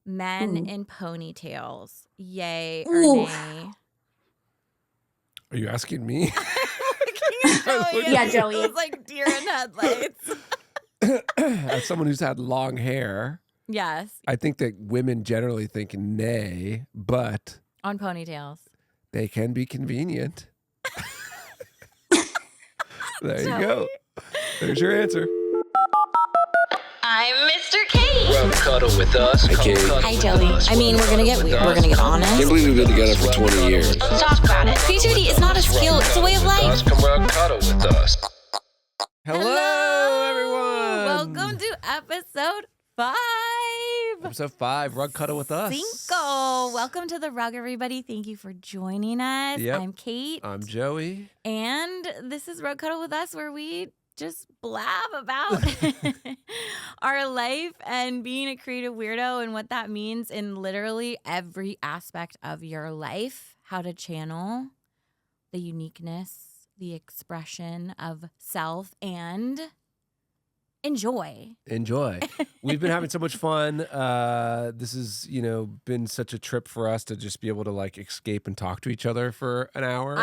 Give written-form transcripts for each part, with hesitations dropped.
Men in ponytails. Yay or Ooh. nay? Are you asking me? Joey. Yeah, Joey. It was like deer in headlights. As someone who's had long hair, Yes, I think that women generally think nay, but on ponytails. they can be convenient. There you Joey. go. There's your answer. I'm Mr. Kate. Rub cuddle with us. Hi, Kate. Hi, Joey. I mean, we're gonna get weird. We're gonna get honest. Can't believe we've been together for 20 years. Let's talk about it. Creativity is not a skill; it's a way of life. Come rub cuddle with us. Hello, everyone. Welcome to episode 5. Episode 5, Rug Cuddle with Us. Cinco. Welcome to the rug, everybody. Thank you for joining us. Yep. I'm Kate. I'm Joey. And this is Rug Cuddle with Us, where we just blab about our life and being a creative weirdo and what that means in literally every aspect of your life. How to channel the uniqueness, the expression of self, and enjoy. We've been having so much fun. This has, been such a trip for us to just be able to like escape and talk to each other for an hour.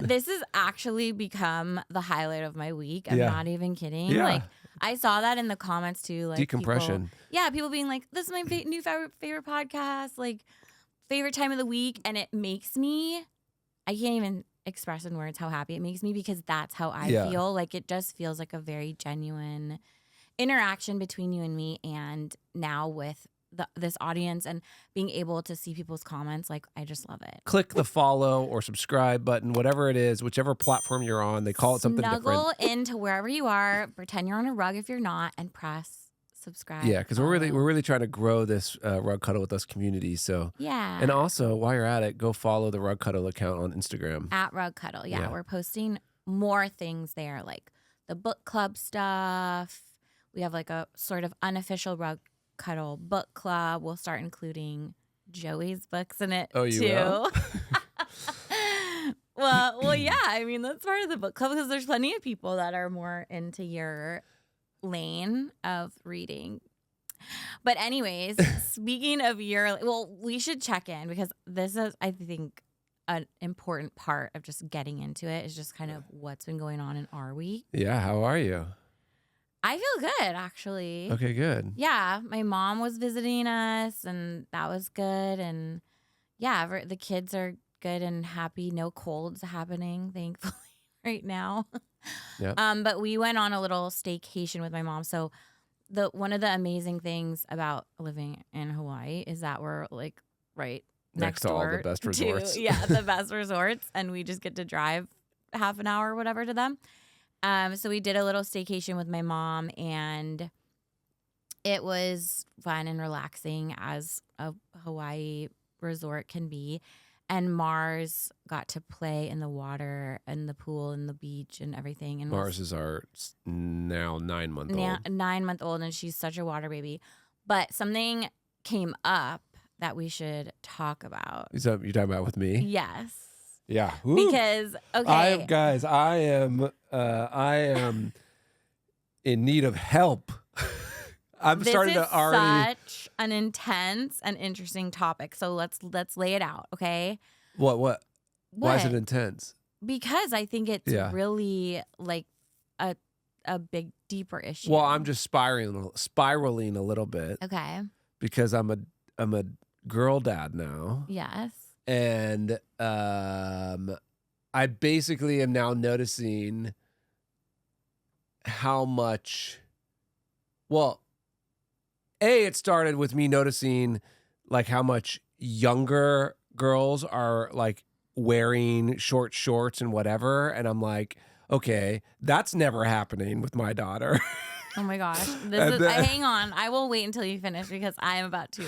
This has actually become the highlight of my week. I'm Yeah. not even kidding. Yeah. Like, I saw that in the comments too. Like Decompression. People being like, "This is my new favorite podcast. Like, favorite time of the week," and it makes me. I can't even express in words how happy it makes me because that's how I feel. Like, it just feels like a very genuine interaction between you and me, and now with this audience and being able to see people's comments, like, I just love it. Click the follow or subscribe button, whatever it is, whichever platform you're on. They call it something Snuggle different. into wherever you are, pretend you're on a rug if you're not, and press subscribe. Yeah, because we're follow. really trying to grow this Rug Cuddle with Us community. So Yeah. and also while you're at it, go follow the Rug Cuddle account on Instagram. At Rug Cuddle. Yeah, Yeah. we're posting more things there, like the book club stuff. We have like a sort of unofficial Rug Cuddle book club. We'll start including Joey's books in it Oh, you too. will? well, yeah. I mean, that's part of the book club because there's plenty of people that are more into your lane of reading. But anyways, speaking of we should check in because this is, I think, an important part of just getting into it is just kind of what's been going on in our week. Yeah, how are you? I feel good, actually. Okay, good. Yeah, my mom was visiting us, and that was good. And yeah, the kids are good and happy. No colds happening, thankfully, right now. Yep. But we went on a little staycation with my mom. So one of the amazing things about living in Hawaii is that we're like right next to all door the best resorts. the best resorts, and we just get to drive half an hour or whatever to them. So we did a little staycation with my mom, and it was fun and relaxing as a Hawaii resort can be. And Mars got to play in the water and the pool and the beach and everything. And Mars is our now 9-month-old. 9-month-old, and she's such a water baby. But something came up that we should talk about. Is that you're talking about with me? Yes. Yeah. Woo. Because, okay. I am in need of help. I'm starting to already. Such an intense and interesting topic. So let's lay it out, okay? What? Why is it intense? Because I think it's really like a big, deeper issue. Well, I'm just spiraling a little bit. Okay. Because I'm a girl dad now. Yes. And I basically am now noticing how much. Well, it started with me noticing like how much younger girls are like wearing short shorts and whatever. And I'm like, okay, that's never happening with my daughter. Oh my gosh. Hang on. I will wait until you finish because I am about to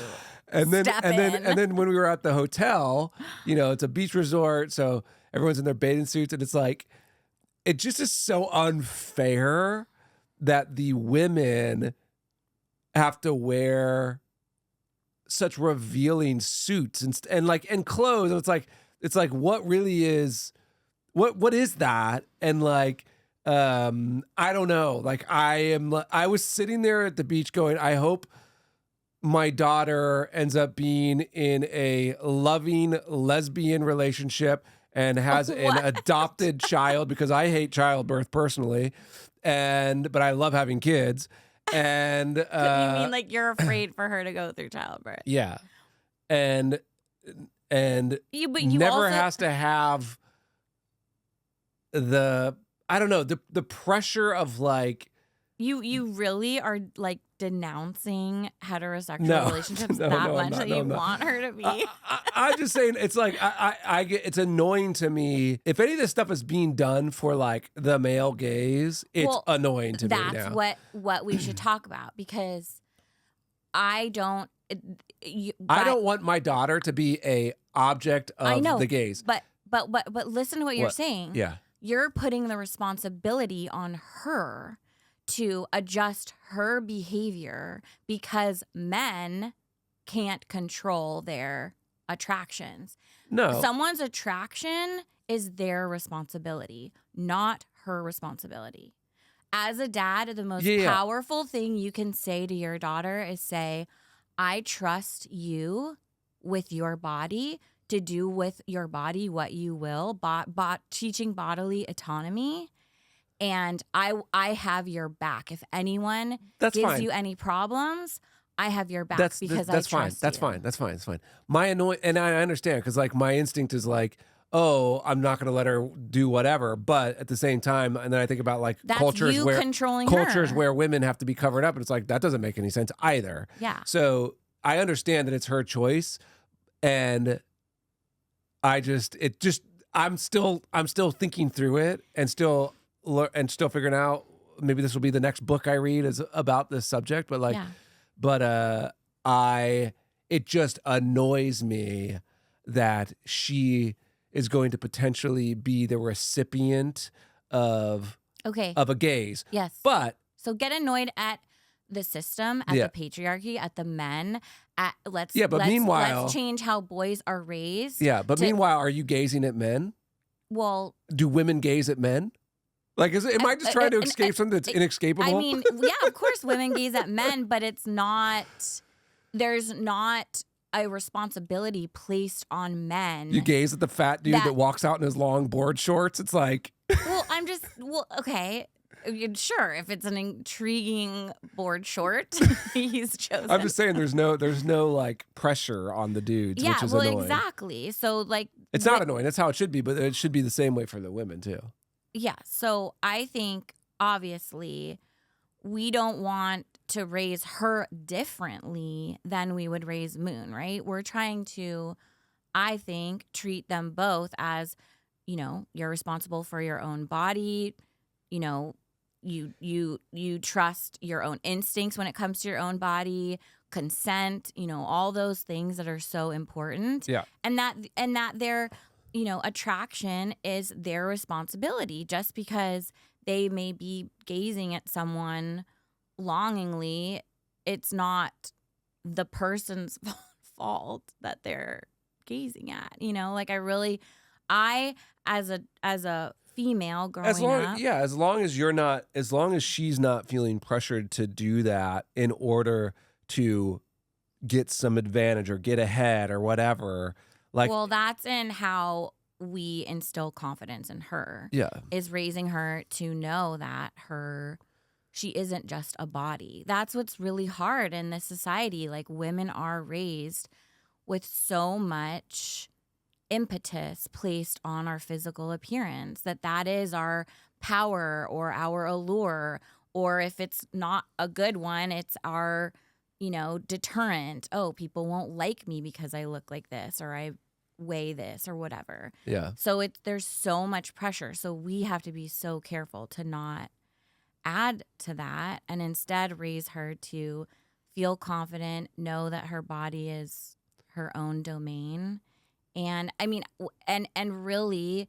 step in. And then when we were at the hotel, it's a beach resort, so everyone's in their bathing suits, and it's like, it just is so unfair that the women have to wear such revealing suits and clothes. And it's like what really is what is that? And like I don't know. Like I was sitting there at the beach going, I hope my daughter ends up being in a loving lesbian relationship and has an adopted child, because I hate childbirth personally, but I love having kids. And You mean like you're afraid for her to go through childbirth? yeah, and But you never also, has to have the pressure of like. You really are like denouncing heterosexual No. relationships No, that no, I'm much not. that No, you I'm not. want her to be. I'm just saying, it's like I get, it's annoying to me. If any of this stuff is being done for like the male gaze, it's annoying to me now. That's what we should talk about, because I don't want my daughter to be a object of the gaze. But listen to what you're saying. Yeah. You're putting the responsibility on her to adjust her behavior because men can't control their attractions. No. Someone's attraction is their responsibility, not her responsibility. As a dad, the most powerful thing you can say to your daughter is say, I trust you with your body to do with your body what you will, teaching bodily autonomy. And I have your back. If anyone gives you any problems, I have your back because I trust you. That's fine. That's fine. And I understand, because like my instinct is like, oh, I'm not going to let her do whatever. But at the same time, and then I think about like That's cultures you where controlling cultures her. where women have to be covered up, and it's like that doesn't make any sense either. Yeah. So I understand that it's her choice, and I'm still thinking through it and still figuring out, maybe this will be the next book I read is about this subject, but like, it just annoys me that she is going to potentially be the recipient of a gaze. Yes. But so get annoyed at the system, at the patriarchy, at the men. Let's change how boys are raised. Yeah, but meanwhile, are you gazing at men? Well, do women gaze at men? Like, am I just trying to escape something that's inescapable? I mean, yeah, of course women gaze at men, but there's not a responsibility placed on men. You gaze at the fat dude that walks out in his long board shorts. It's like, okay. Sure, if it's an intriguing board short, he's chosen. I'm just saying, there's no like pressure on the dudes, which is annoying. Exactly. So like, it's not annoying. That's how it should be, but it should be the same way for the women too. Yeah. So I think obviously we don't want to raise her differently than we would raise Moon, right? We're trying to, I think, treat them both as, you're responsible for your own body, you trust your own instincts when it comes to your own body, consent, all those things that are so important. Yeah. And that their, attraction is their responsibility. Just because they may be gazing at someone longingly, it's not the person's fault that they're gazing at. Like I as a female growing up. Yeah, as long as she's not feeling pressured to do that in order to get some advantage or get ahead or whatever. Like, well, that's in how we instill confidence in her. Yeah. Is raising her to know that she isn't just a body. That's what's really hard in this society. Like, women are raised with so much impetus placed on our physical appearance, that is our power or our allure, or if it's not a good one, it's our, deterrent. Oh, people won't like me because I look like this, or I weigh this, or whatever. Yeah. So there's so much pressure. So we have to be so careful to not add to that, and instead raise her to feel confident, know that her body is her own domain. And I mean, and really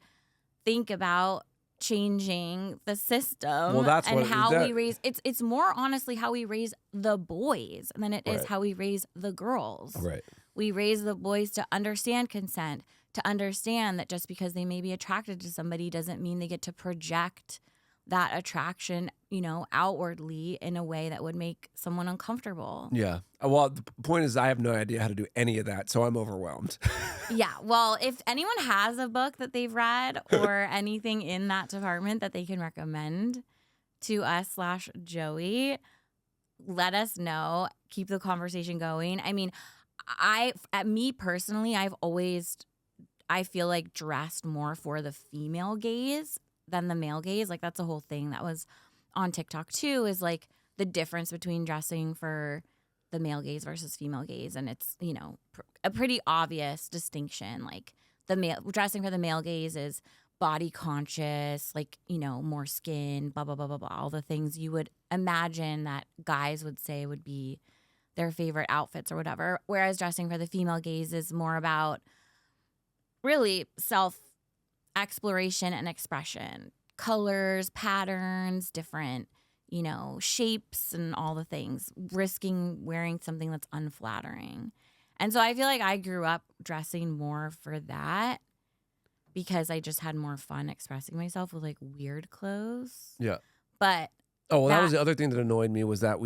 think about changing the system. Well, that's and how we raise. It's more honestly how we raise the boys than it is how we raise the girls. Right. We raise the boys to understand consent, to understand that just because they may be attracted to somebody doesn't mean they get to project that attraction, outwardly in a way that would make someone uncomfortable. Yeah. Well, the point is I have no idea how to do any of that, so I'm overwhelmed. Yeah. Well, if anyone has a book that they've read or anything in that department that they can recommend to us/Joey, let us know. Keep the conversation going. I mean, me personally, I feel like dressed more for the female gaze than the male gaze. Like that's a whole thing that was on TikTok too, is like the difference between dressing for the male gaze versus female gaze. And it's, a pretty obvious distinction. Like dressing for the male gaze is body conscious, like, more skin, blah, blah, blah, blah, blah. All the things you would imagine that guys would say would be their favorite outfits or whatever. Whereas dressing for the female gaze is more about really self-exploration and expression. Colors, patterns, different, shapes and all the things. Risking wearing something that's unflattering. And so I feel like I grew up dressing more for that because I just had more fun expressing myself with like weird clothes. Yeah. But that was the other thing that annoyed me was that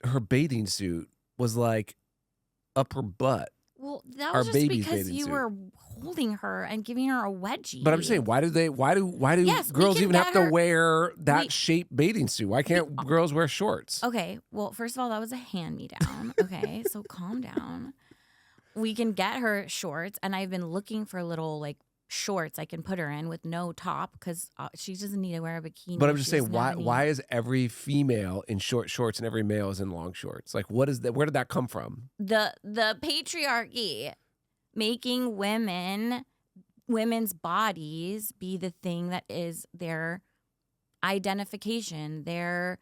her bathing suit was like up her butt. Well, that Our was just baby's because bathing you suit. were holding her and giving her a wedgie. But I'm saying, why do Yes, we girls can even get have to her- wear that shaped bathing suit? Why can't girls wear shorts? Okay, well, first of all, that was a hand-me-down. Okay, so calm down. We can get her shorts, and I've been looking for little like shorts I can put her in with no top because she doesn't need to wear a bikini. But I'm if just she saying, doesn't have any- why is every female in short shorts and every male is in long shorts? Like, what is that? Where did that come from? the patriarchy making women's bodies be the thing that is their identification, their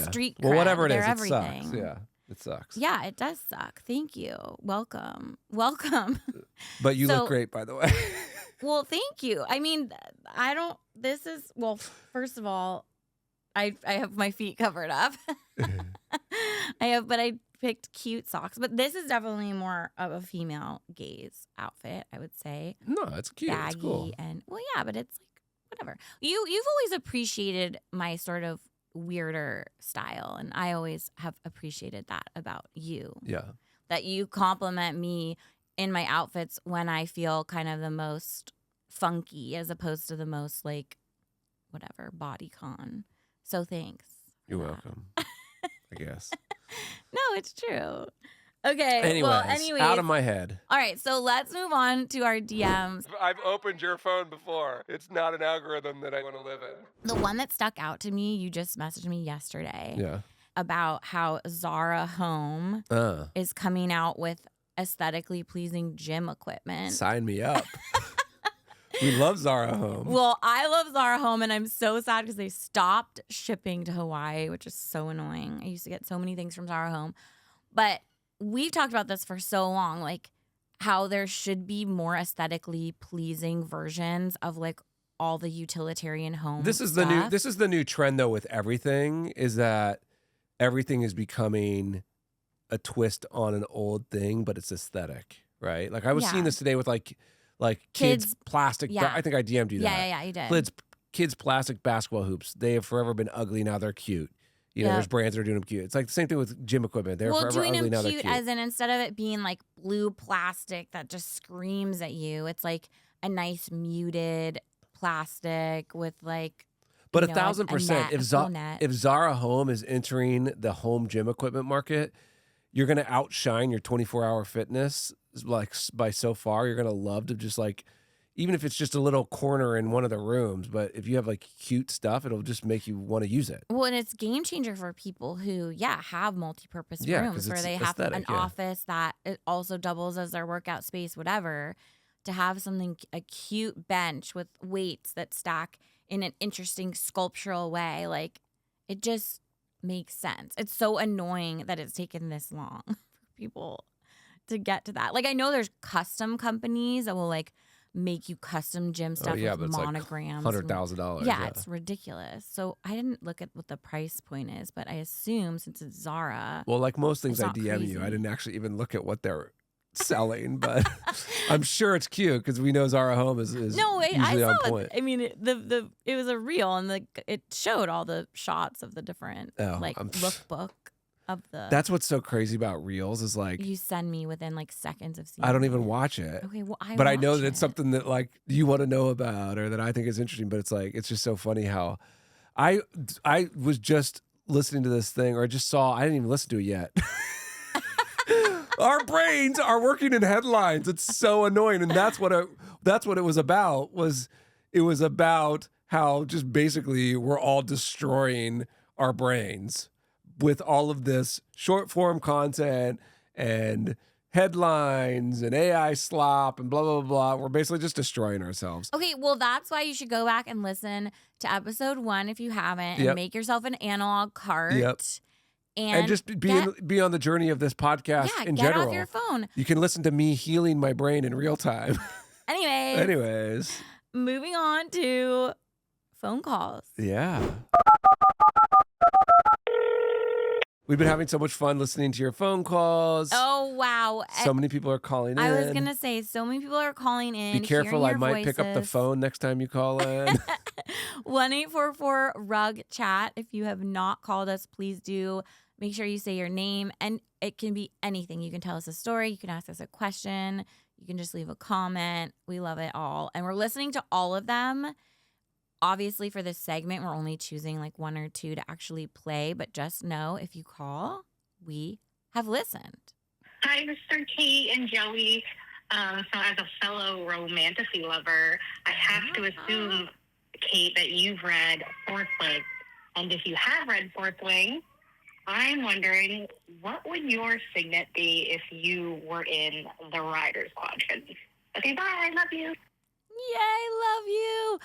street cred, Well, whatever it their is, everything. it sucks. Yeah, it sucks. Yeah, it does suck. Thank you. Welcome. But you So- look great, by the way. Well, thank you. I mean, first of all, I have my feet covered up. But I picked cute socks. But this is definitely more of a female gaze outfit, I would say. No, it's cute. Baggy It's cool. and but it's like whatever. You've always appreciated my sort of weirder style, and I always have appreciated that about you. Yeah. That you compliment me in my outfits when I feel kind of the most funky as opposed to the most like whatever bodycon. So thanks. You're for that. welcome. I guess. No, it's true. Okay. Anyways, out of my head. All right, so let's move on to our DMs. I've opened your phone before. It's not an algorithm that I want to live in. The one that stuck out to me, you just messaged me yesterday Yeah. about how Zara Home is coming out with aesthetically pleasing gym equipment. Sign me up. We love Zara Home. Well, I love Zara Home, and I'm so sad because they stopped shipping to Hawaii, which is so annoying. I used to get so many things from Zara Home. But we've talked about this for so long, like how there should be more aesthetically pleasing versions of like all the utilitarian home This is stuff. the new trend though with everything is that everything is becoming a twist on an old thing, but it's aesthetic, right? Like I was seeing this today with like kids plastic. Yeah. I think I DM'd you that. Yeah, you did. Kids plastic basketball hoops. They have forever been ugly. Now they're cute. You know, there's brands that are doing them cute. It's like the same thing with gym equipment. They're forever doing ugly. them Now they're cute cute. as in instead of it being like blue plastic that just screams at you, it's like a nice muted plastic with like. But you know, 1,000%, if Zara Home is entering the home gym equipment market, you're going to outshine your 24-hour fitness like by so far. You're going to love to just like, even if it's just a little corner in one of the rooms, but if you have like cute stuff, it'll just make you want to use it. Well, and it's game changer for people who, have multi-purpose rooms where they have an office that it also doubles as their workout space, whatever, to have a cute bench with weights that stack in an interesting sculptural way. Like, it just makes sense. It's so annoying that it's taken this long for people to get to that. Like, I know there's custom companies that will like make you custom gym stuff with monograms. Like $100,000. Yeah, it's ridiculous. So I didn't look at what the price point is, but I assume since it's Zara. Well, like most things it's I not DM crazy. you, I didn't actually even look at what their selling, but I'm sure it's cute because we know Zara Home is No, I usually on saw point. it. I mean, it was a reel, and it showed all the shots of the different lookbook of the. That's what's so crazy about reels is like you send me within like seconds of seeing. I don't even it. watch it. Okay, well, I know that watch it's it. something that like you want to know about or that I think is interesting. But it's like it's just so funny how I was just listening to this thing or I just saw. I didn't even listen to it yet. Our brains are working in headlines. It's so annoying, and that's what it was about. It was about how just basically we're all destroying our brains with all of this short form content and headlines and AI slop and blah, blah, blah. We're basically just destroying ourselves. Okay, well, that's why you should go back and listen to episode 1 if you haven't, and make yourself an analog cart. Yep. And just be on the journey of this podcast in get general. Off your phone. You can listen to me healing my brain in real time. Anyways, moving on to phone calls. Yeah. We've been having so much fun listening to your phone calls. Oh, wow. So many people are calling in. I was going to say, so many people are calling in. Be careful, I might pick up the phone next time you call in. 1-844-RUG-CHAT. If you have not called us, please do. Make sure you say your name, and it can be anything. You can tell us a story. You can ask us a question. You can just leave a comment. We love it all. And we're listening to all of them. Obviously, for this segment, we're only choosing like 1 or 2 to actually play. But just know, if you call, we have listened. Hi, Mr. Kate and Joey. So as a fellow romantasy lover, I have to assume, Kate, that you've read Fourth Wing. And if you have read Fourth Wing, I'm wondering, what would your signet be if you were in the Rider's Quadrant? Okay, bye. I love you. Yay, love you.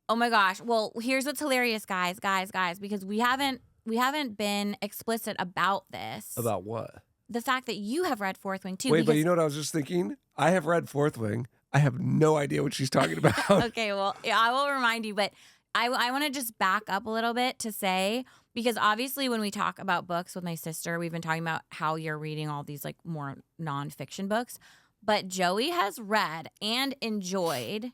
Oh my gosh. Well, here's what's hilarious, guys, because we haven't been explicit about this. About what? The fact that you have read Fourth Wing too. Wait, but you know what I was just thinking? I have read Fourth Wing. I have no idea what she's talking about. Okay, well, I will remind you, but I want to just back up a little bit to say, because obviously when we talk about books with my sister, we've been talking about how you're reading all these like more nonfiction books. But Joey has read and enjoyed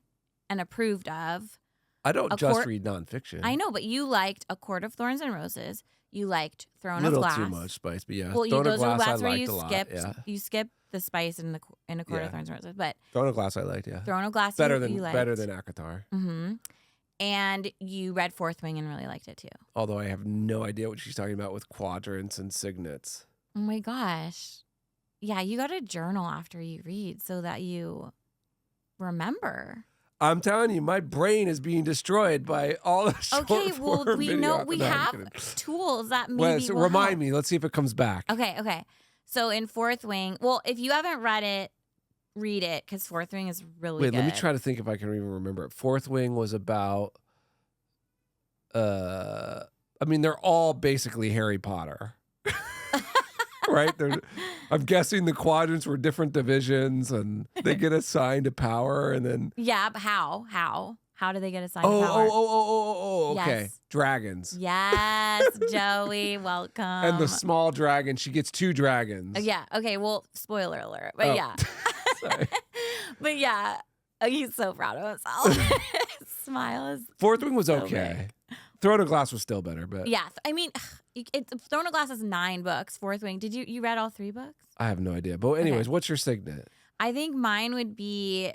and approved of. I don't just read nonfiction. I know, but you liked A Court of Thorns and Roses. You liked Throne of Glass. A little too much spice, but yeah. Well, Throne of Glass, that's I where liked you a lot. skipped. Yeah. You skipped the spice in A Court of Thorns and Roses, but Throne of Glass I liked. Yeah. Throne of Glass better you liked. than Akatar. Mm-hmm. And you read Fourth Wing and really liked it too. Although I have no idea what she's talking about with quadrants and signets. Oh my gosh. Yeah, you got to journal after you read so that you remember. I'm telling you, my brain is being destroyed by all the short well, we video. know we have tools that maybe so will remind help. me. Let's see if it comes back. Okay. So in Fourth Wing, well, if you haven't read it, read it because Fourth Wing is really good. Let me try to think if I can even remember it. Fourth Wing was about, I mean, they're all basically Harry Potter. Right? I'm guessing the quadrants were different divisions and they get assigned a power and then. Yeah, but how? How do they get assigned power? Okay. Yes. Dragons. Yes, Joey, welcome. And the small dragon, she gets 2 dragons. Yeah, okay, well, spoiler alert, but yeah. Sorry. But yeah, he's so proud of himself. His smile is Fourth Wing was so okay. big. Throne of Glass was still better, but. Yeah, I mean, Throne of Glass is 9 books. Fourth Wing, did you read all 3 books? I have no idea. But anyways, what's your signet? I think mine would be,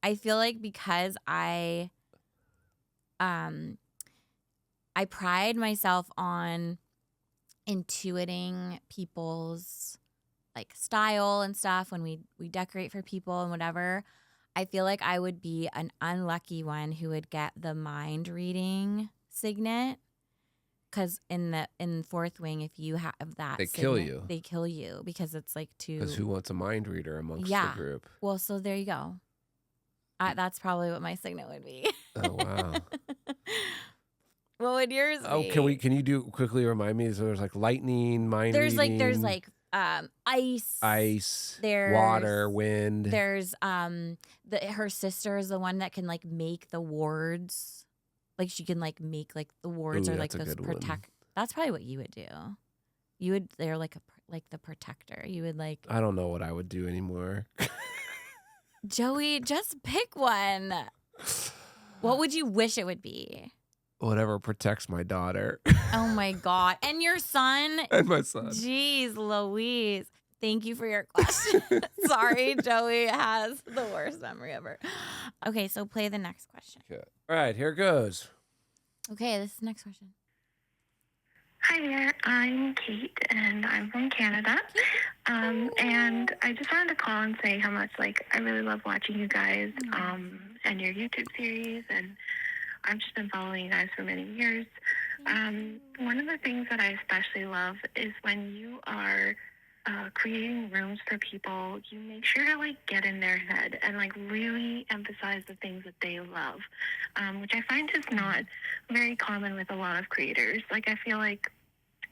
I feel like because I pride myself on intuiting people's like style and stuff when we decorate for people and whatever. I feel like I would be an unlucky one who would get the mind reading signet. Because in Fourth Wing, if you have that, They signet, kill you. They kill you because it's like too. Because who wants a mind reader amongst the group? Well, so there you go. That's probably what my signet would be. Oh wow. What would yours be? Can you do quickly remind me? So there's like lightning, mind reading. There's ice. There's water, wind. There's her sister is the one that can like make the wards. Like she can like make like the wards or like those protect. That's probably what you would do. They're like like the protector. You would like I don't know what I would do anymore. Joey, just pick one. What would you wish it would be? Whatever protects my daughter Oh my God. And your son? and my son. Jeez Louise. Thank you for your question. Sorry, Joey has the worst memory ever. Okay, so play the next question. Okay. All right, here goes. Okay, this is the next question. Hi there, I'm Kate, and I'm from Canada. And I just wanted to call and say how much, I really love watching you guys and your YouTube series, and I've just been following you guys for many years. One of the things that I especially love is when you are creating rooms for people, you make sure to, get in their head and, really emphasize the things that they love, which I find is not very common with a lot of creators. I feel like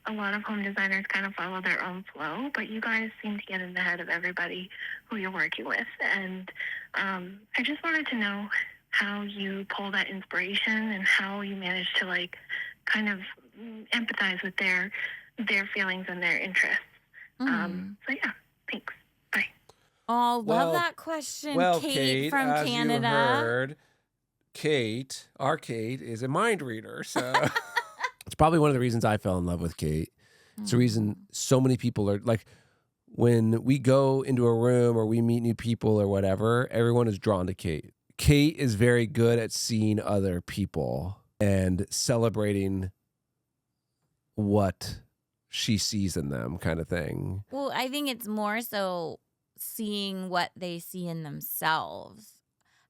a lot of home designers kind of follow their own flow, but you guys seem to get in the head of everybody who you're working with. And I just wanted to know how you pull that inspiration and how you manage to, kind of empathize with their feelings and their interests. So yeah, thanks. Bye. Oh, Well- love that question, Well, Kate from as Canada. you heard, our Kate is a mind reader. So it's probably one of the reasons I fell in love with Kate. It's the reason so many people are when we go into a room or we meet new people or whatever, everyone is drawn to Kate. Kate is very good at seeing other people and celebrating what she sees in them, kind of thing. Well, I think it's more so seeing what they see in themselves,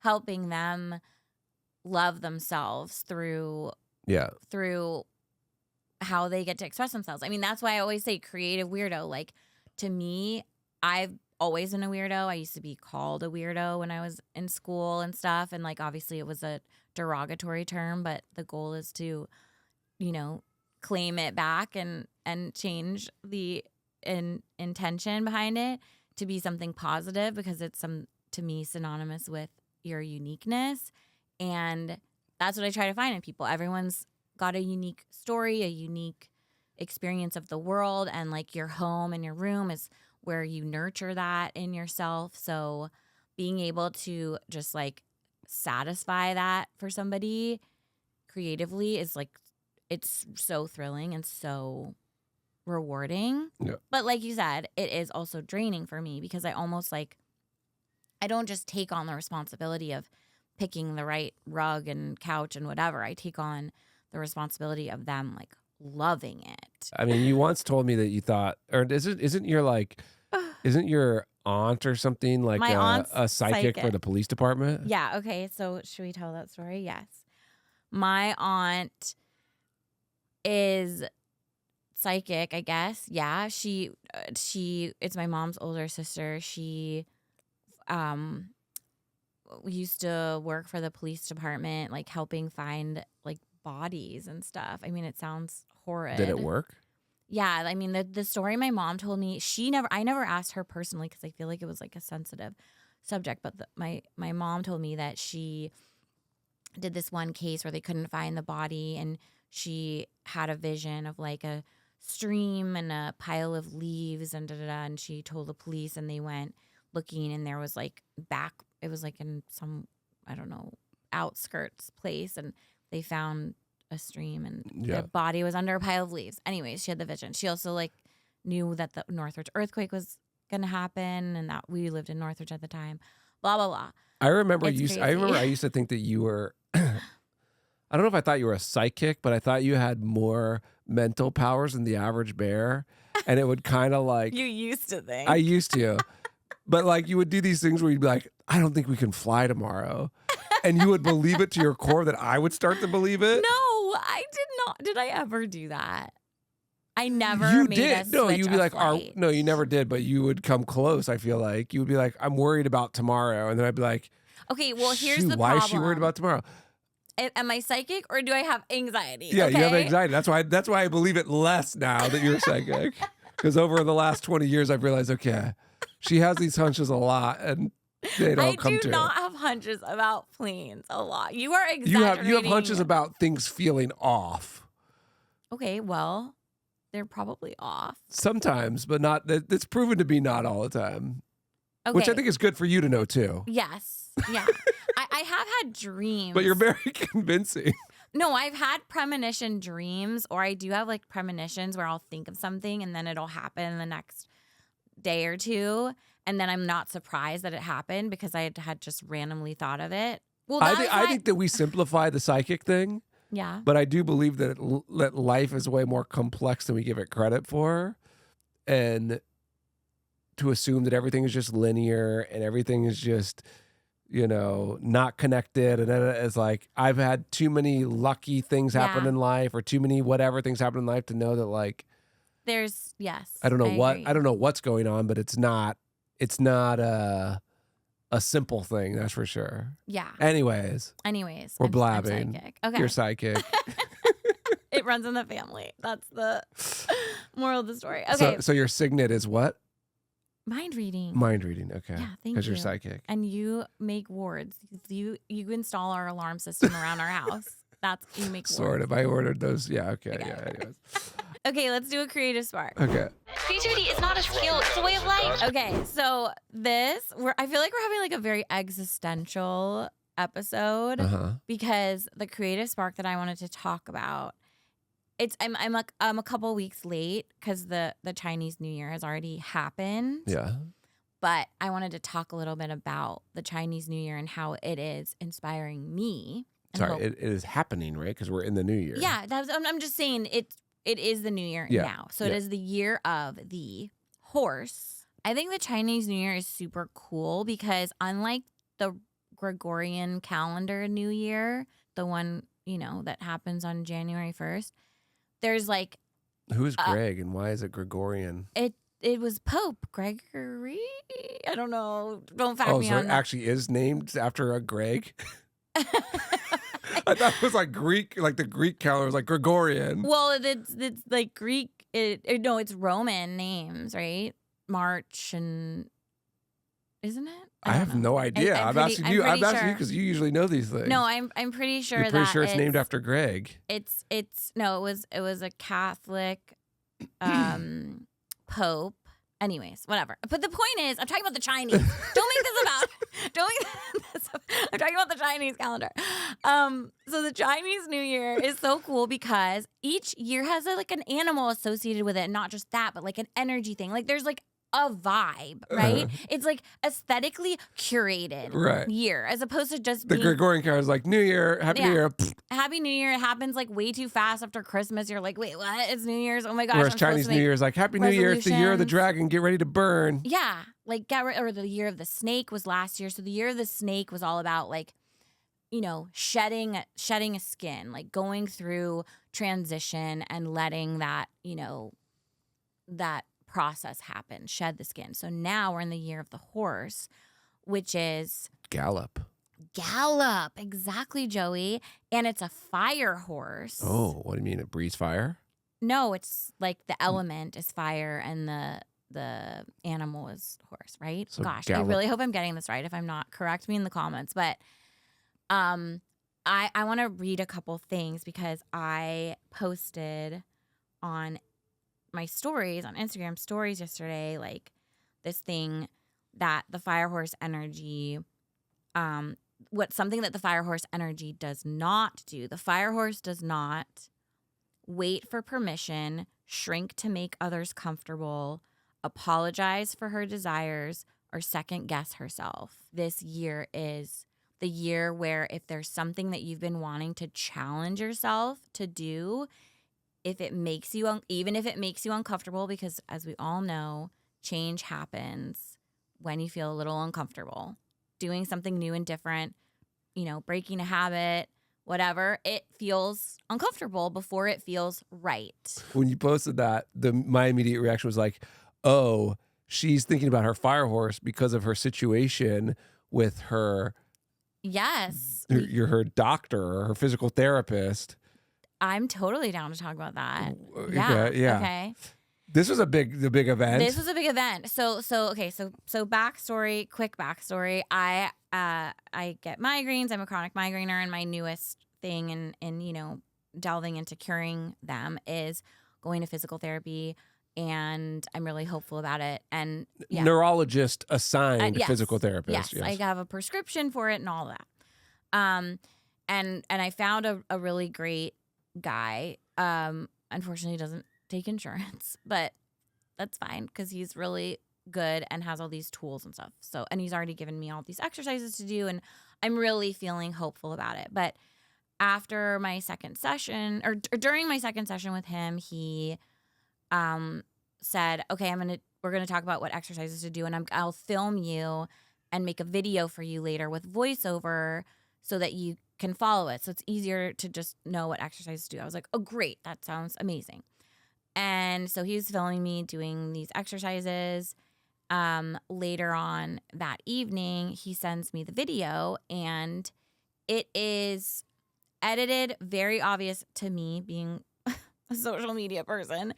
helping them love themselves through how they get to express themselves. I mean, that's why I always say creative weirdo. To me, I've always been a weirdo. I used to be called a weirdo when I was in school and stuff. And obviously it was a derogatory term, but the goal is to, claim it back and change the intention behind it to be something positive, because it's to me synonymous with your uniqueness. And that's what I try to find in people. Everyone's got a unique story, a unique experience of the world, and your home and your room is where you nurture that in yourself. So being able to just satisfy that for somebody creatively is it's so thrilling and so rewarding. Yeah. But like you said, it is also draining for me, because I almost I don't just take on the responsibility of picking the right rug and couch and whatever. I take on the responsibility of them loving it. I mean, you once told me that you thought, or isn't your aunt or something My aunt's a psychic for the police department? Yeah. Okay. So should we tell that story? Yes. My aunt is psychic, I guess. Yeah. She it's my mom's older sister. She used to work for the police department, helping find bodies and stuff. I mean, it sounds horrid. Did it work? Yeah, I mean, the story my mom told me, I never asked her personally, because I feel like it was a sensitive subject, but my mom told me that she did this one case where they couldn't find the body, and she had a vision of a stream and a pile of leaves and and she told the police, and they went looking, and there was it was in some, I don't know, outskirts place, and they found a stream, and the body was under a pile of leaves. Anyways, she had the vision. She also knew that the Northridge earthquake was going to happen, and that we lived in Northridge at the time. Blah blah blah. I remember I It's used to think that you were. I don't know if I thought you were a psychic, but I thought you had more mental powers than the average bear, and it would kind of You used to think. I used to, but you would do these things where you'd be like, I don't think we can fly tomorrow. And you would believe it to your core that I would start to believe it. No, I did not. Did I ever do that? I never made a switch. No, you'd be of flight. no, you never did, but you would come close, I feel like. You would be like, I'm worried about tomorrow. And then I'd be like, Okay, well, here's shoot, the why problem. is she worried about tomorrow? Am I psychic, or do I have anxiety? Yeah, okay? you have anxiety. That's why I believe it less now that you're psychic. Because over the last 20 years, I've realized, okay, she has these hunches a lot, and they don't come I true. do not have hunches about planes a lot. You are exaggerating. You have hunches about things feeling off. Okay, well, they're probably off. Sometimes, but not. It's proven to be not all the time. Okay. Which I think is good for you to know too. Yes. Yeah. I have had dreams. But you're very convincing. No, I've had premonition dreams, or I do have like premonitions where I'll think of something and then it'll happen in the next day or two. And then I'm not surprised that it happened because I had just randomly thought of it. Well, I think that we simplify the psychic thing. Yeah. But I do believe that that life is way more complex than we give it credit for. And to assume that everything is just linear and everything is just, not connected. And then it's like, I've had too many lucky things happen in life or too many whatever things happen in life to know that like, yes. I don't know agree. I don't know what's going on, but it's not a simple thing. That's for sure. Yeah. Anyways, Anyways. we're I'm blabbing. psychic. Okay. You're psychic. It runs in the family. That's the moral of the story. Okay. So your signet is what? Mind reading. Mind reading. Okay. Yeah, thank you. Because you're psychic. And you make wards. You install our alarm system around our house. You make wards. Sort of. I ordered those. Yeah. Okay. Yeah. Anyways. Okay, let's do a creative spark. Okay. Creativity is not a skill, it's a way of life. Okay, so I feel like we're having like a very existential episode because the creative spark that I wanted to talk about, I'm a couple weeks late because the Chinese New Year has already happened. Yeah. But I wanted to talk a little bit about the Chinese New Year and how it is inspiring me. Sorry, it is happening, right? Because we're in the new year. Yeah, I'm just saying it is the new year now. So it is the year of the horse. I think the Chinese New Year is super cool because unlike the Gregorian calendar New Year, the one, that happens on January 1st, there's like... Who is Greg and why is it Gregorian? It was Pope Gregory. I don't know. Don't fact me so on it that. actually is named after a Greg? I thought it was like Greek, like the Greek calendar was like Gregorian. Well, it's like Greek. It's Roman names, right? March and isn't it? I have no idea. I'm asking you because you usually know these things. No, I'm pretty sure. You're pretty sure it's named after Greg. It was a Catholic Pope. Anyways, whatever. But the point is, I'm talking about the Chinese. Don't make this about. I'm talking about the Chinese calendar. So the Chinese New Year is so cool because each year has like an animal associated with it, not just that, but like an energy thing. Like there's like a vibe, right? It's like aesthetically curated year, as opposed to just the Gregorian calendar is like New Year, Happy New Year. Happy New Year. It happens like way too fast after Christmas. You're like, wait, what? It's New Year's. Oh my gosh. Whereas Chinese New Year is like Happy New Year. It's the year of the dragon. Get ready to burn. Yeah, like or the year of the snake was last year. So the year of the snake was all about like, shedding a skin, like going through transition and letting that, that process happen, shed the skin. So now we're in the year of the horse, which is Gallop. Exactly, Joey. And it's a fire horse. Oh, what do you mean? It breathes fire? No, it's like the element is fire and the animal is horse, right? So Gosh, gallop. I really hope I'm getting this right. If I'm not, correct me in the comments. But I want to read a couple things because I posted on my stories on Instagram stories yesterday, like this thing that the fire horse energy, something that the fire horse energy does not do. The fire horse does not wait for permission, shrink to make others comfortable, apologize for her desires, or second guess herself. This year is the year where if there's something that you've been wanting to challenge yourself to do, even if it makes you uncomfortable, because as we all know, change happens when you feel a little uncomfortable. Doing something new and different, breaking a habit, whatever, it feels uncomfortable before it feels right. When you posted that, my immediate reaction was like, oh, she's thinking about her fire horse because of her situation with her. Yes. You're her doctor or her physical therapist. I'm totally down to talk about that. Yeah. Okay. This was the big event. This was a big event. So backstory, quick backstory. I get migraines. I'm a chronic migrainer, and my newest thing in delving into curing them is going to physical therapy, and I'm really hopeful about it. And yeah. Neurologist assigned Yes. physical therapist. Yes, I have a prescription for it and all that. And I found a really great guy. Unfortunately, he doesn't take insurance, but that's fine because he's really good and has all these tools and stuff. So, and he's already given me all these exercises to do, and I'm really feeling hopeful about it. But after my second session, or during my second session with him, he said, "Okay, we're gonna talk about what exercises to do, and I'll film you and make a video for you later with voiceover so that you can follow it. So it's easier to just know what exercises to do." I was like, "Oh, great, that sounds amazing." And so he was filming me doing these exercises. Later on that evening, he sends me the video, and it is edited, very obvious to me being a social media person,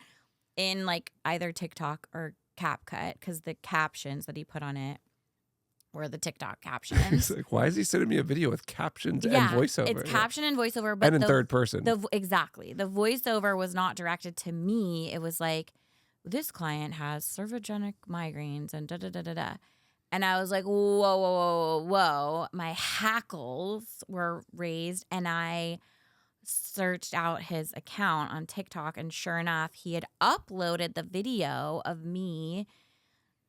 in like either TikTok or CapCut, because the captions that he put on it were the TikTok captions. He's like, why is he sending me a video with captions and Yeah, voiceover? it's caption and voiceover, but and in third person. Exactly. The voiceover was not directed to me. It was like, this client has cervogenic migraines and da-da-da-da-da. And I was like, whoa, whoa, whoa, whoa, whoa. My hackles were raised, and I searched out his account on TikTok, and sure enough, he had uploaded the video of me.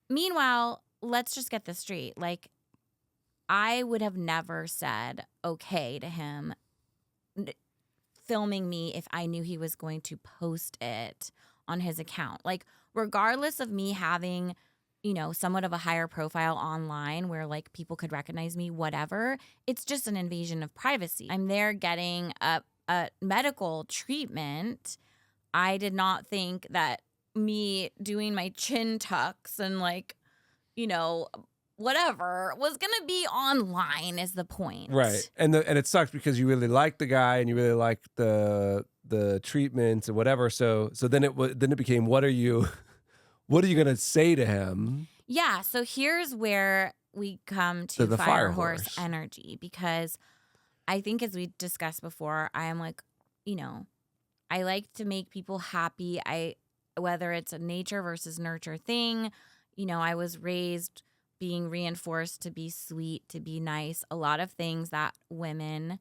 Meanwhile, let's just get this straight. Like, I would have never said okay to him filming me if I knew he was going to post it on his account. Like, regardless of me having, somewhat of a higher profile online where like people could recognize me, whatever, it's just an invasion of privacy. I'm there getting a medical treatment. I did not think that me doing my chin tucks and like, whatever was gonna be online is the point. Right. And it sucks because you really like the guy and you really like the treatments and whatever. So then it became, what are you gonna say to him? Yeah. So here's where we come to the fire horse energy, because I think, as we discussed before, I am like, I like to make people happy. Whether it's a nature versus nurture thing, I was raised being reinforced to be sweet, to be nice, a lot of things that women,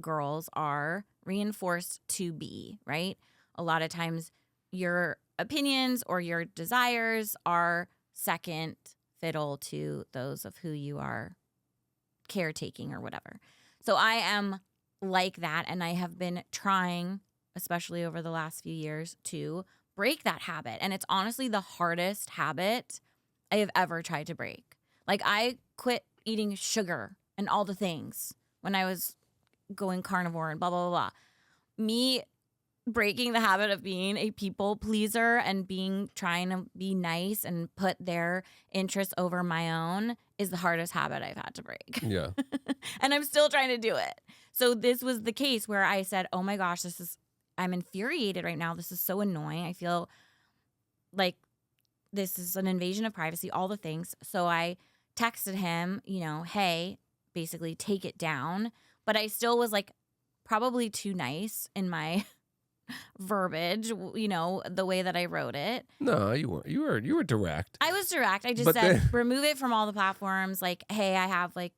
girls are reinforced to be, right? A lot of times your opinions or your desires are second fiddle to those of who you are caretaking or whatever. So I am like that, and I have been trying, especially over the last few years, to break that habit. And it's honestly the hardest habit I have ever tried to break. Like, I quit eating sugar and all the things when I was going carnivore and blah, blah, blah, blah. Me breaking the habit of being a people pleaser and trying to be nice and put their interests over my own is the hardest habit I've had to break. Yeah. And I'm still trying to do it. So this was the case where I said, oh my gosh, I'm infuriated right now. This is so annoying. I feel like this is an invasion of privacy, all the things. So I texted him, hey, basically take it down. But I still was like probably too nice in my verbiage, the way that I wrote it. No, you weren't. You were direct. I was direct. I just said, remove it from all the platforms. Like, hey, I have like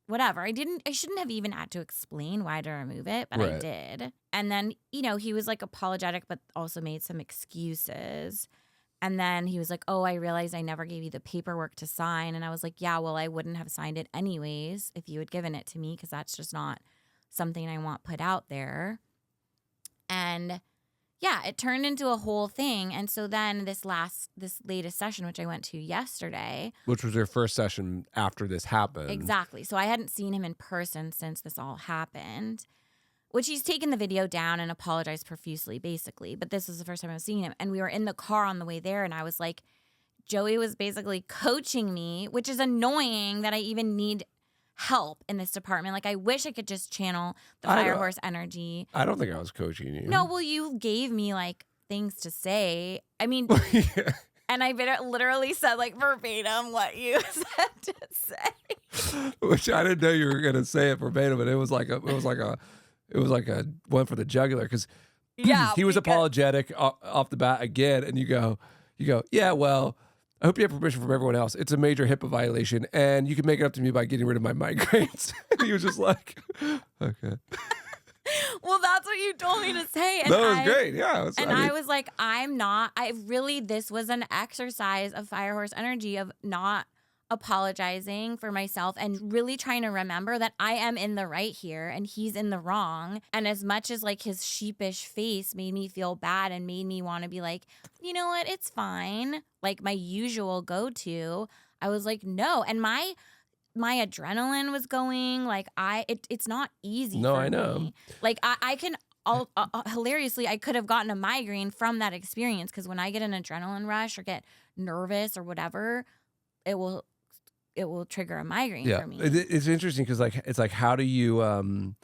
whatever. I shouldn't have even had to explain why to remove it, but I did. And then, he was like apologetic, but also made some excuses. And then he was like, oh, I realized I never gave you the paperwork to sign. And I was like, yeah, well, I wouldn't have signed it anyways if you had given it to me, because that's just not something I want put out there. And yeah, it turned into a whole thing. And so then this latest session, which I went to yesterday. Which was your first session after this happened. Exactly. So I hadn't seen him in person since this all happened, which he's taken the video down and apologized profusely, basically. But this was the first time I was seeing him. And we were in the car on the way there, and I was like, Joey was basically coaching me, which is annoying that I even need help in this department. Like, I wish I could just channel the fire horse energy. I don't think I was coaching you. No, well, you gave me like things to say. I mean, yeah. And I one said like verbatim what you said to say. Which I didn't know you were gonna say it verbatim, but it was like a one for the jugular, because Yeah, he was because- apologetic off the bat again, and you go, yeah, well, I hope you have permission from everyone else. It's a major HIPAA violation, and you can make it up to me by getting rid of my migraines. And he was just like, okay. Well, that's what you told me to say. And That was great. Yeah. I was like, this was an exercise of Fire Horse energy of not apologizing for myself and really trying to remember that I am in the right here and he's in the wrong. And as much as like his sheepish face made me feel bad and made me want to be like, you know what, it's fine. Like my usual go-to, I was like, no. And my adrenaline was going. Like it's not easy. No, for I know. me. Like I can. Hilariously, I could have gotten a migraine from that experience because when I get an adrenaline rush or get nervous or whatever, it will trigger a migraine for me. It's interesting because it's like how do you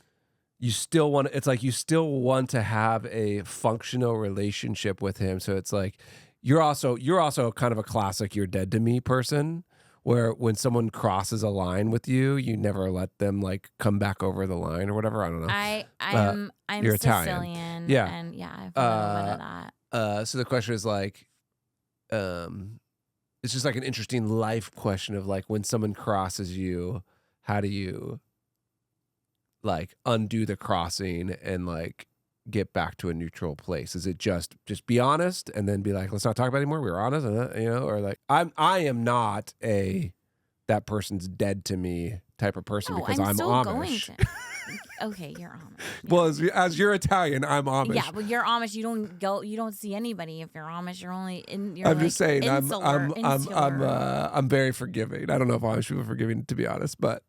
you still want to have a functional relationship with him. So it's like you're also kind of a classic "you're dead to me" person. Where when someone crosses a line with you, you never let them like come back over the line or whatever. I don't know. I'm you're Sicilian. Italian. Yeah. And yeah, I have a little bit of that. So the question is like, it's just like an interesting life question of like when someone crosses you, how do you like undo the crossing and like get back to a neutral place? Is it just be honest and then be like, let's not talk about it anymore? We were honest, or like I am not that person's dead to me type of person because I'm still Amish. Going to. Okay, you're Amish. Yeah. Well, as you're Italian, I'm Amish. Yeah, but you're Amish. You don't see anybody if you're Amish. You're only in. You're I'm like just saying, insular. I'm very forgiving. I don't know if Amish people are forgiving, to be honest, but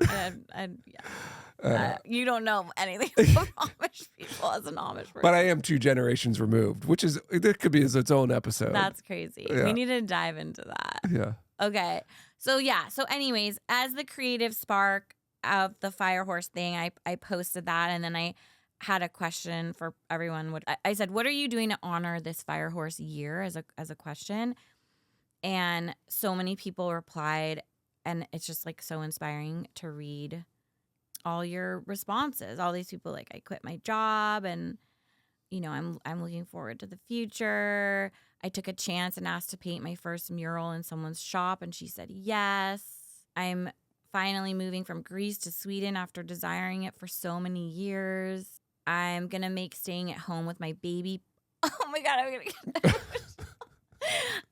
you don't know anything about Amish people as an Amish person. But I am 2 generations removed, which is that could be its own episode. That's crazy. Yeah. We need to dive into that. Yeah. Okay. So anyways, as the creative spark of the Fire Horse thing, I posted that, and then I had a question for everyone. I said, what are you doing to honor this Fire Horse year as a question? And so many people replied, and it's just like so inspiring to read all your responses. All these people like, I quit my job and I'm looking forward to the future. I took a chance and asked to paint my first mural in someone's shop and she said yes. I'm finally moving from Greece to Sweden after desiring it for so many years. I'm going to make staying at home with my baby. Oh my God,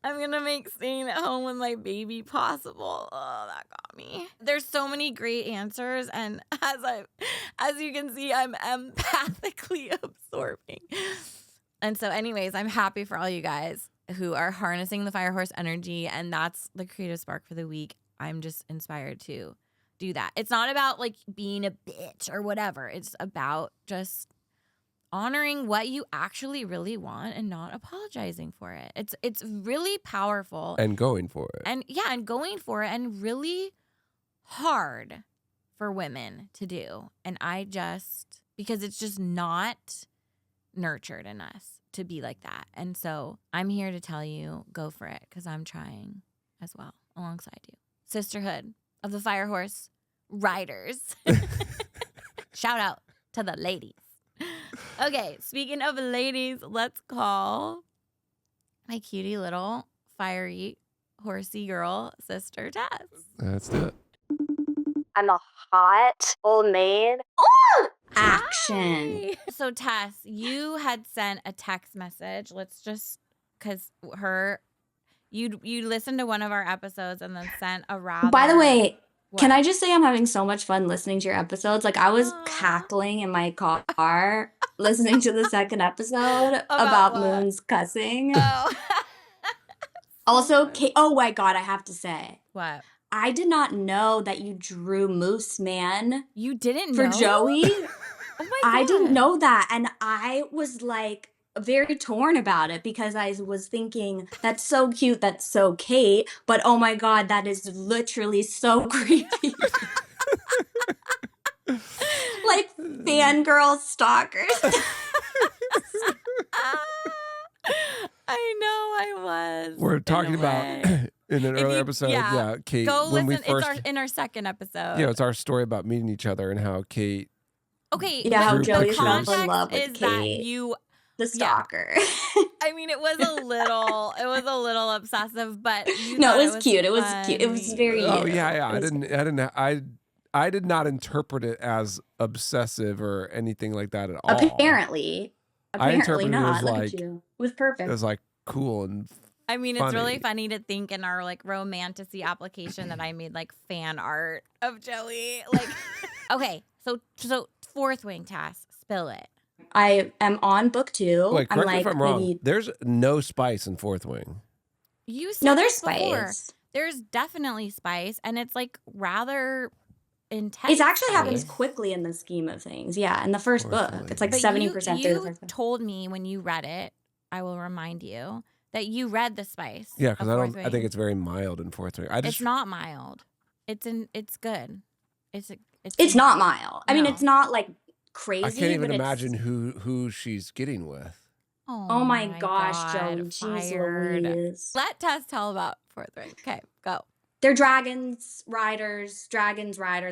I'm going to make staying at home with my baby possible. Oh, that got me. There's so many great answers. And as you can see, I'm empathically absorbing. And so anyways, I'm happy for all you guys who are harnessing the Fire Horse energy. And that's the creative spark for the week. I'm just inspired to do that. It's not about like being a bitch or whatever. It's about just honoring what you actually really want and not apologizing for it. It's really powerful. And going for it. And going for it and really hard for women to do. And because it's just not nurtured in us to be like that. And so I'm here to tell you, go for it, because I'm trying as well alongside you. Sisterhood of the Fire Horse Riders. Shout out to the ladies. Okay, speaking of ladies, let's call my cutie little fiery horsey girl sister Tess. Let's do it. I'm a hot old maid. Oh! Action. Hi. So Tess, you had sent a text message. Let's just, because you listened to one of our episodes and then sent a rather. By the way, What? can I just say I'm having so much fun listening to your episodes? Like I was cackling in my car listening to the second episode about what? Moon's cussing. Oh. Also, oh my God, I have to say. What? I did not know that you drew Moose Man You didn't for know? Joey. Oh my God. I didn't know that. And I was like very torn about it because I was thinking, that's so cute, that's so Kate. But oh my God, that is literally so creepy. Like fangirl stalkers. I know I was. We're in talking a about way. in an If earlier you- episode, yeah. Kate, Go when listen. we first, It's in our second episode. it's our story about meeting each other and how Kate Okay. Yeah, how Drew Joey's pictures. not in love with is that Kate. you the stalker. I mean, it was a little obsessive, but you No, thought it was cute. It was cute. It was funny. very Oh you. yeah, yeah. It was I did not interpret it as obsessive or anything like that at all. apparently interpreted it not. as Look like- at you. It was It perfect. was like cool and I mean, it's really funny. funny to think in our like romantasy application that I made like fan art of Joey. Like, okay, so fourth wing task, spill it. I am on book 2. Wait, I'm correct me like if I'm wrong. maybe There's no spice in Fourth Wing. You said no, there's this before. spice. There's definitely spice, and it's like rather intense. It actually happens spice. quickly in the scheme of things. Yeah, in the first Fourth book, Wing. it's like But 70% through the you first book. told me when you read it, I will remind you that you read the spice. Yeah, of because Fourth I think Wing. it's very mild in Fourth Wing. It's not mild. It's good. It's not mild. I mean, No. it's not like crazy. I can't even but imagine who she's getting with. Oh my gosh, God, Joey, jeez fired. Louise. Let Tess tell about Fourth Wing. Okay, go. They're dragons, riders,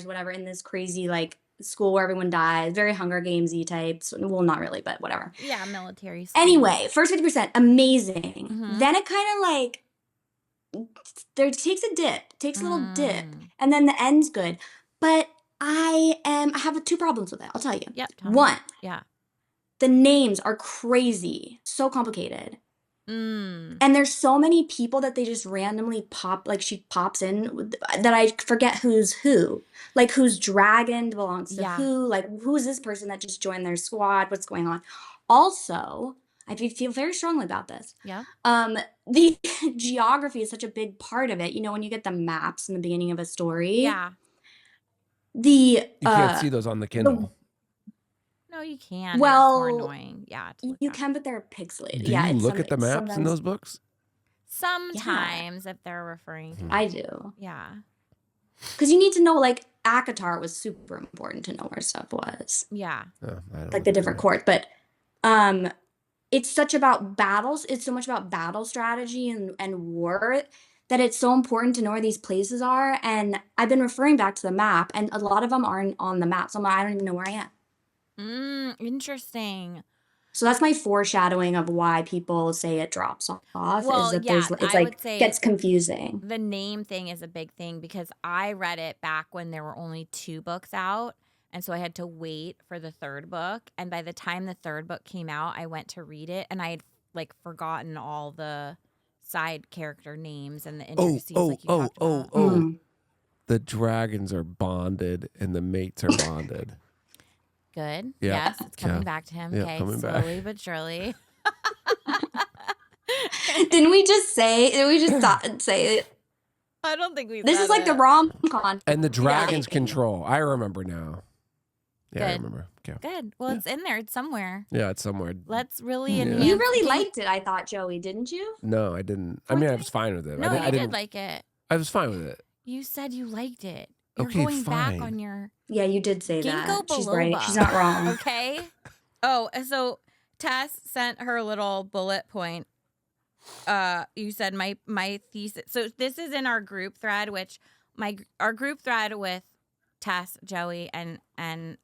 whatever, in this crazy like school where everyone dies. Very Hunger Games-y types. Well, not really, but whatever. Yeah, military. School. Anyway, first 50%, amazing. Mhm. Then it kind of like takes a little dip, Mm. and then the end's good. But I have 2 problems with it. I'll tell you. Yep. tell me. One, Yeah. the names are crazy, so complicated. Mm. And there's so many people that they just randomly she pops in that I forget who's who. Like whose dragon belongs to Yeah. who. Like who's this person that just joined their squad? What's going on? Also, I feel very strongly about this. Yeah. The geography is such a big part of it. You know, when you get the maps in the beginning of a story. Yeah. You You can't see those on the Kindle. No, you can. It's Well, more annoying. Yeah. to look you at. can, but they're pixelated. Do Yeah, you it's look at the maps in sometimes- those books? Sometimes if they're referring to. I do. Yeah. Because you need to know, like, Akatar was super important to know where stuff was. Yeah. Oh, I don't Like the different courts. But it's such about battles. It's so much about battle strategy and war that it's so important to know where these places are. And I've been referring back to the map, and a lot of them aren't on the map. So I'm like, I don't even know where I am. Interesting. So that's my foreshadowing of why people say it drops off. Well, is that yeah, it's I like would say- gets confusing. The name thing is a big thing because I read it back when there were only 2 books out. And so I had to wait for the 3rd book. And by the time the 3rd book came out, I went to read it and I had like forgotten all the side character names and the intricacies like you talked about. Mm. The dragons are bonded and the mates are bonded. Good. Yeah. Yes, it's coming Yeah. back to him. Yeah, Okay, coming back. slowly but surely. Didn't we just say it? I don't think we. This said is like the it. rom-com. And the dragons Yeah. control. I remember now. Yeah, I Good. remember. Okay. Good. Well, it's in there. It's somewhere. Yeah, it's somewhere. Let's really Yeah. enhance. You really Game- liked it, I thought, Joey, didn't you? No, I didn't. I mean, I was fine with it. No, I you didn't. did like it. I was fine with it. You said you liked it. You're Okay, going back fine. on your Yeah, you did say ginkgo that. She's biloba. right. She's not wrong. Okay. Oh, so Tess sent her little bullet point. You said my thesis. So this is in our group thread, which our group thread with Tess, Joey, and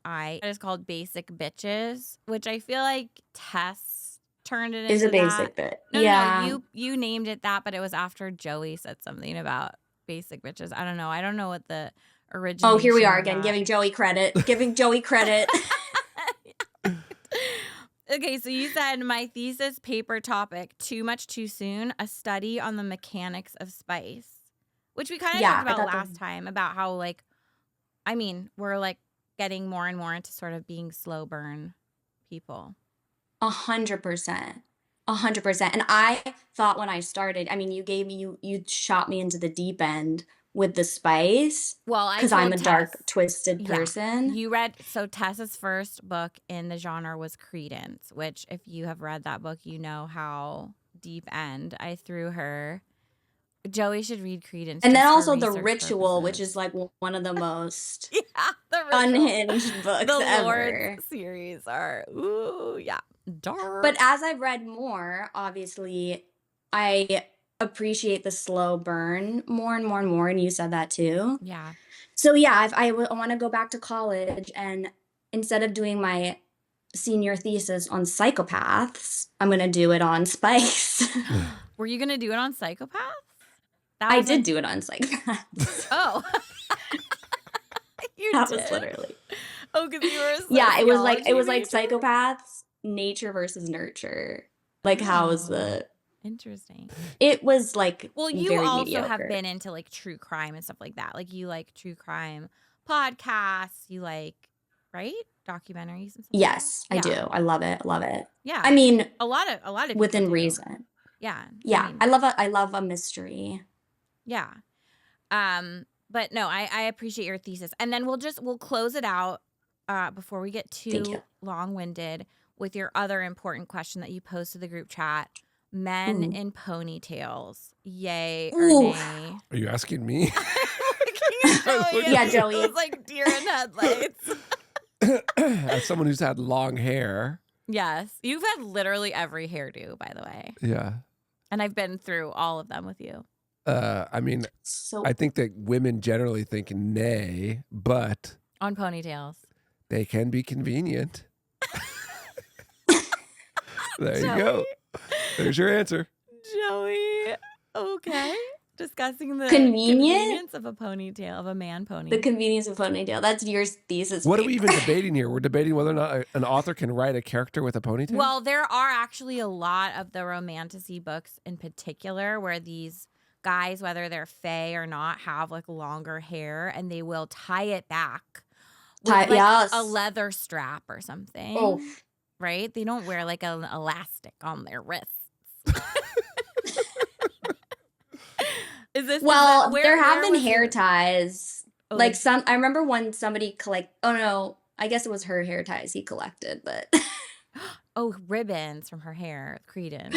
I is called Basic Bitches, which I feel like Tess turned it Is into a basic that. bit. No, Yeah. no, you named it that, but it was after Joey said something about Basic Bitches. I don't know. I don't know what the original. Oh, here we are again, giving Joey credit. Giving Joey credit. Okay, so you said my thesis paper topic, Too Much Too Soon, a study on the mechanics of spice, which we kind of Yeah, talked I about thought last time about how, like, I mean, we're like getting more and more into sort of being slow burn people. 100%. 100%. And I thought when I started, I mean, you shot me into the deep end with the spice Well, I because I'm a told dark, Tess- twisted Yeah. person. You read, so Tessa's first book in the genre was Credence, which if you have read that book, you know how deep end I threw her. Joey should read Credence. And then just for also The research Ritual, which purposes. is like one of the most Yeah, the Ritual. unhinged books The ever. Lord's series are, ooh, yeah, dark. But as I've read more, obviously, I appreciate the slow burn more and more and more. And you said that too. yeah, So yeah, I want to go back to college, and instead of doing my senior thesis on psychopaths, I'm going to do it on Spice. Were you gonna do it on psychopaths? I did do it on psychopaths. Oh, you That did. was literally. Oh, because you were a Yeah, it was like sociology major? psychopaths, nature versus nurture. Like how is the Interesting. it was like Well, you very also mediocre. have been into like true crime and stuff like that. Like you like true crime podcasts. You like, right? Documentaries and stuff. Yes, I Yeah. do. I love it. Love it. Yeah. I mean, a lot of people within do. reason. Yeah. Yeah, mean, I love a mystery. yeah. But no, I appreciate your thesis. And then we'll close it out before we get Thank too you. long-winded with your other important question that you posed to the group chat. Men Ooh. in ponytails. Yay or Ooh. nay? Are you asking me? Yeah, Joey. It was like deer in headlights. As someone who's had long hair. Yes. You've had literally every hairdo, by the way. Yeah. And I've been through all of them with you. I mean, So I think that women generally think nay, but On ponytails. they can be convenient. There you go. There's your answer. Joey. Okay. Discussing the Convenient? convenience of a ponytail, of a man pony. the convenience of ponytail. That's your thesis. What are we paper. even debating here? We're debating whether or not an author can write a character with a ponytail. Well, there are actually a lot of the romantasy books in particular where these guys, whether they're fae or not, have like longer hair and they will tie it back with like Yes. a leather strap or something. Oh, Right? They don't wear like an elastic on their wrists. well, where there have been was hair your- ties. Oh, Like I remember when somebody oh no, I guess it was her hair ties he collected, but Oh, ribbons from her hair, Creedence.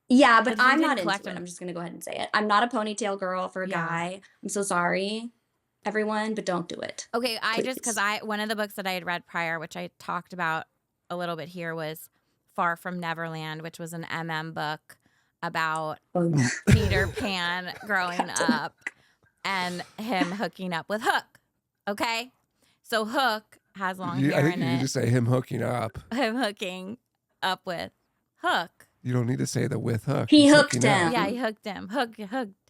yeah, but But he I'm didn't not into collect it. them. I'm just gonna go ahead and say it. I'm not a ponytail girl for a Yeah. guy. I'm so sorry, everyone, but don't do it. Okay, I just because Please. one of the books that I had read prior, which I talked about a little bit here, was Far From Neverland, which was an MM book about Peter Pan growing up and him hooking up with Hook. Okay, so Hook has long I hair think in you need to it. say him hooking up. Him hooking up with Hook. You don't need to say the with hook. He He's hooked hooking up. him. Yeah, he hooked him. Hooked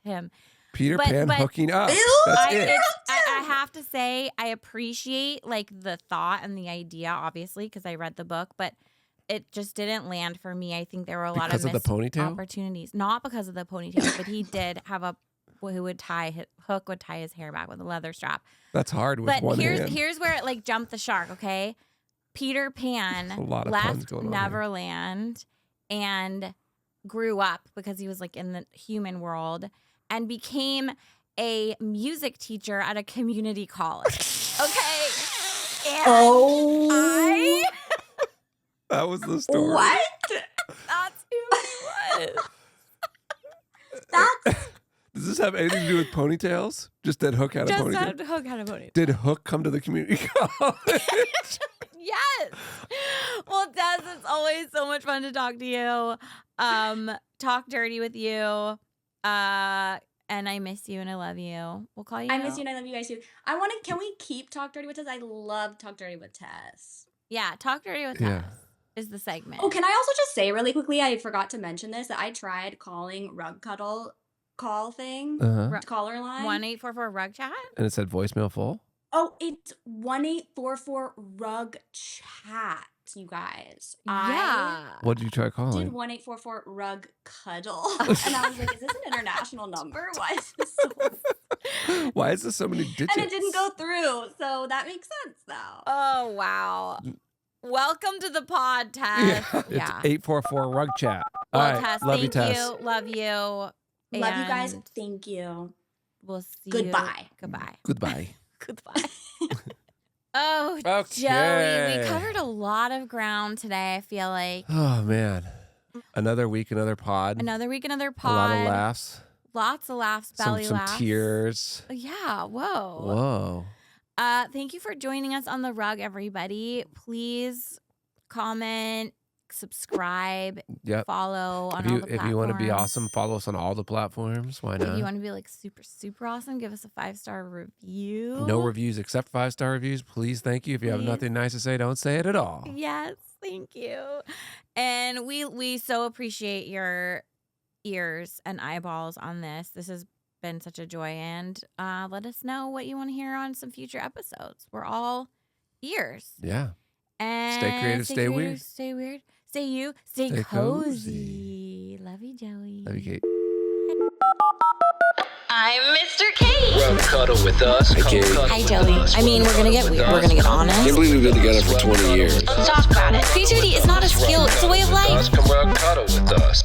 him. Peter But- Pan but- hooking up. Ew, That's I, it. I have to say, I appreciate like the thought and the idea, obviously, because I read the book, but it just didn't land for me. I think there were a lot of Because of the missed ponytail? opportunities, not because of the ponytail, but he did have Hook would tie his hair back with a leather strap. That's hard with But one here's hand. here's where it like jumped the shark. Okay, Peter Pan A lot of puns left going on here. Neverland and grew up because he was like in the human world and became a music teacher at a community college. Okay. And Oh, That was the story. what? that's who he was. That's Does this have anything to do with ponytails? Just that Hook had a Just ponytail? had Hook had a ponytail. Did Hook come to the community college? Yes. Well, Des, it's always so much fun to talk to you. Talk dirty with you. And I miss you and I love you. We'll call you. I miss you and I love you guys too. Can we keep Talk Dirty with Tess? I love Talk Dirty with Tess. Yeah, talk dirty with Yeah. us is the segment. Oh, can I also just say really quickly, I forgot to mention this, that I tried calling rug cuddle call thing, Uh-huh. caller line. 1-844 rug chat. And it said voicemail full? Oh, it's 1844 rug chat, you guys. Yeah. What did you try I did calling? 1844 rug cuddle. And I was like, is this an international number? Why is this so... Why is this so many digits? And it didn't go through, so that makes sense now. Oh wow. Welcome to the pod, Tess. Yeah, it's 844 rug chat. Well, All right, Tess, love you, thank Tess. you. Love you. Love you guys. And Thank you. We'll see Goodbye. you. Goodbye. Goodbye. Goodbye. Oh, Okay. Joey, we covered a lot of ground today, I feel like. Oh man, another week, another pod. Another week, another A pod. lot of laughs. Lots of laughs, belly some laughs. tears. Yeah, whoa. Whoa. Thank you for joining us on the rug, everybody. Please comment, subscribe, Yep. follow on If all the platforms. you want to be awesome, follow us on all the platforms. Why If not? you want to be like super, super awesome, give us a 5-star review. No reviews except 5-star reviews. Please, thank you. If you have Please. nothing nice to say, don't say it at all. Yes, thank you. And we so appreciate your ears and eyeballs on this. This has been such a joy, and let us know what you want to hear on some future episodes. We're all ears. Yeah. And Stay creative, stay weird. Stay weird. Stay you. Stay Stay cozy. Love you, Joey. Love you, Kate. I'm Mr. Kate. Well, cuddle with us. Hey, Kate. Hi, Joey. I mean, we're gonna get weird. We're gonna get honest. Can't believe we've been together for 20 years. Let's talk about it. Creativity is not a skill, it's a way of life. Come cuddle with us.